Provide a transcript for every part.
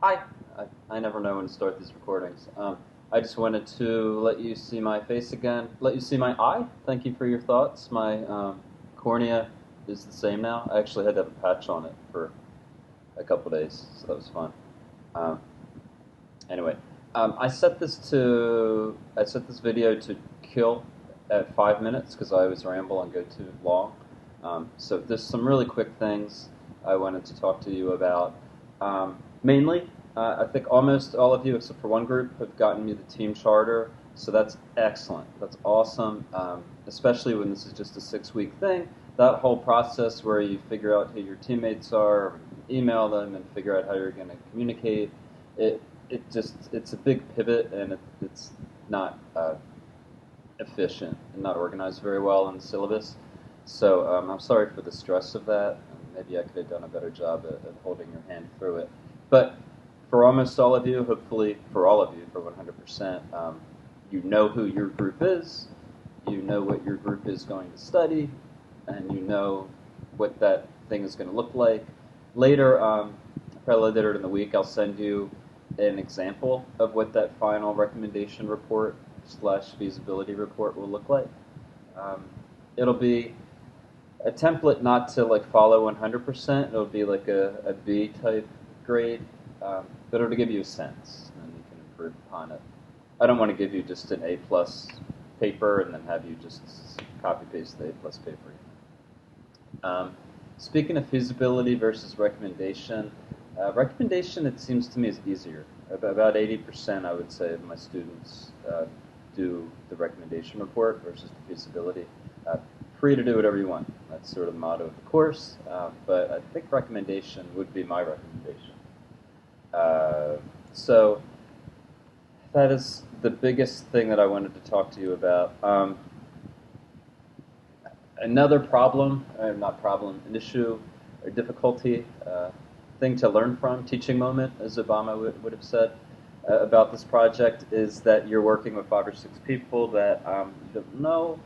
Hi. I never know when to start these recordings. I just wanted to let you see my face again, let you see my eye. Thank you for your thoughts. My cornea is the same now. I actually had to have a patch on it for a couple days, so that was fun. Um, anyway, I set this video to kill at 5 minutes because I always ramble and go too long. So there's some really quick things I wanted to talk to you about. Mainly, I think almost all of you, except for one group, have gotten me the team charter, so that's excellent. That's awesome, especially when this is just a 6-week thing. That whole process where you figure out who your teammates are, email them, and figure out how you're going to communicate, it's a big pivot, and it's not efficient and not organized very well in the syllabus. So I'm sorry for the stress of that. Maybe I could have done a better job at holding your hand through it. But for almost all of you, hopefully for all of you, for 100%, you know who your group is, you know what your group is going to study, and you know what that thing is going to look like. Later, probably later in the week, I'll send you an example of what that final recommendation report / feasibility report will look like. It'll be a template not to like follow 100%. It'll be like a B type grade, but it'll give you a sense, and you can improve upon it. I don't want to give you just an A plus paper and then have you just copy paste the A plus paper. Speaking of feasibility versus recommendation, recommendation, it seems to me, is easier. About 80%, I would say, of my students do the recommendation report versus the feasibility. Free to do whatever you want. That's sort of the motto of the course, but I think recommendation would be my recommendation. So that is the biggest thing that I wanted to talk to you about. Another problem, not problem, an issue or difficulty, thing to learn from, teaching moment, as Obama would have said about this project, is that you're working with 5 or 6 people that you don't know,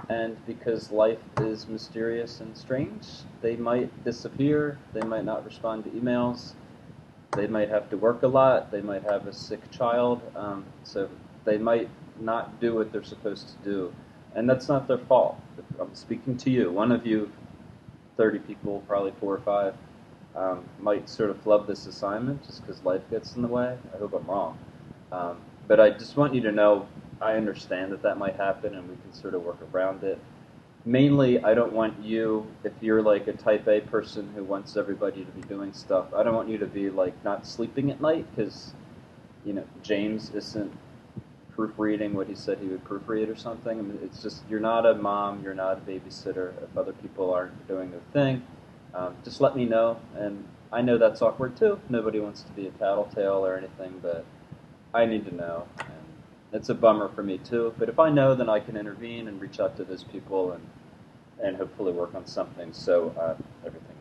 and because life is mysterious and strange, they might disappear, they might not respond to emails, they might have to work a lot, they might have a sick child, so they might not do what they're supposed to do. And that's not their fault. I'm speaking to you. One of you, 30 people, probably 4 or 5, might sort of flub this assignment just because life gets in the way. I hope I'm wrong. But I just want you to know I understand that might happen, and we can sort of work around it. Mainly, I don't want you, if you're like a type A person who wants everybody to be doing stuff, I don't want you to be like not sleeping at night because, James isn't proofreading what he said he would proofread or something. I mean, it's just, you're not a mom, you're not a babysitter if other people aren't doing their thing. Just let me know, and I know that's awkward too. Nobody wants to be a tattletale or anything, but I need to know, and it's a bummer for me too. But if I know, then I can intervene and reach out to those people and hopefully work on something so everything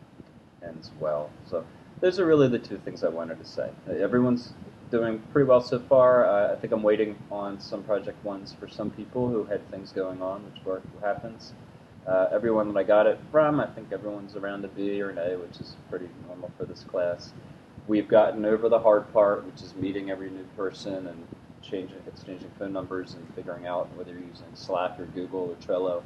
ends well. So those are really the 2 things I wanted to say. Everyone's doing pretty well so far. I think I'm waiting on some project ones for some people who had things going on, which happens. Everyone that I got it from, I think everyone's around a B or an A, which is pretty normal for this class. We've gotten over the hard part, which is meeting every new person and exchanging phone numbers and figuring out whether you're using Slack or Google or Trello.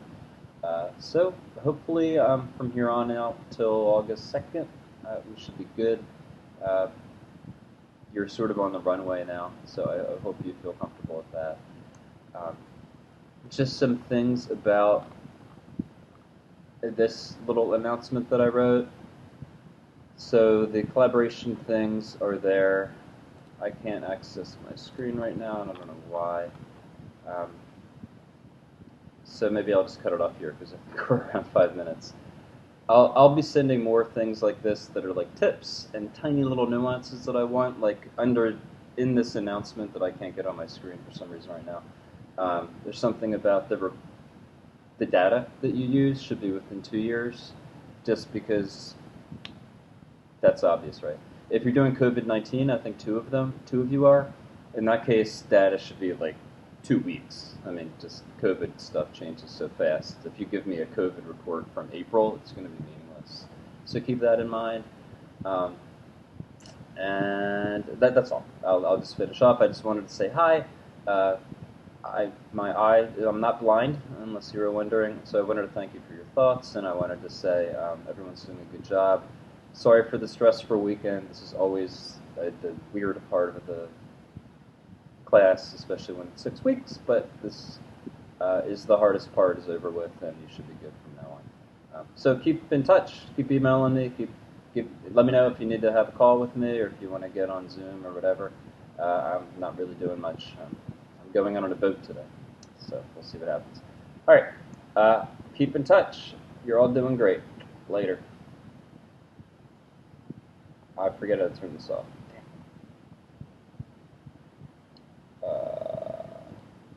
So hopefully from here on out till August 2nd, we should be good. You're sort of on the runway now, so I hope you feel comfortable with that. Just some things about this little announcement that I wrote. So the collaboration things are there. I can't access my screen right now, and I don't know why. So maybe I'll just cut it off here because I think we're around 5 minutes. I'll be sending more things like this that are like tips and tiny little nuances that I want, like in this announcement that I can't get on my screen for some reason right now. There's something about the data that you use should be within 2 years, just because that's obvious, right? If you're doing COVID-19, I think 2 of you are. In that case, data should be like 2 weeks. I mean, just COVID stuff changes so fast. If you give me a COVID report from April, it's going to be meaningless. So keep that in mind. And And that's all. I'll just finish up. I just wanted to say hi. I'm not blind, unless you were wondering. So I wanted to thank you for your thoughts, and I wanted to say everyone's doing a good job. Sorry for the stressful weekend. This is always the weird part of the class, especially when it's 6 weeks. But this is the hardest part is over with, and you should be good from now on. So keep in touch. Keep emailing me. Let me know if you need to have a call with me, or if you want to get on Zoom or whatever. I'm not really doing much. I'm going on a boat today, so we'll see what happens. All right. Keep in touch. You're all doing great. Later. I forget how to turn this off.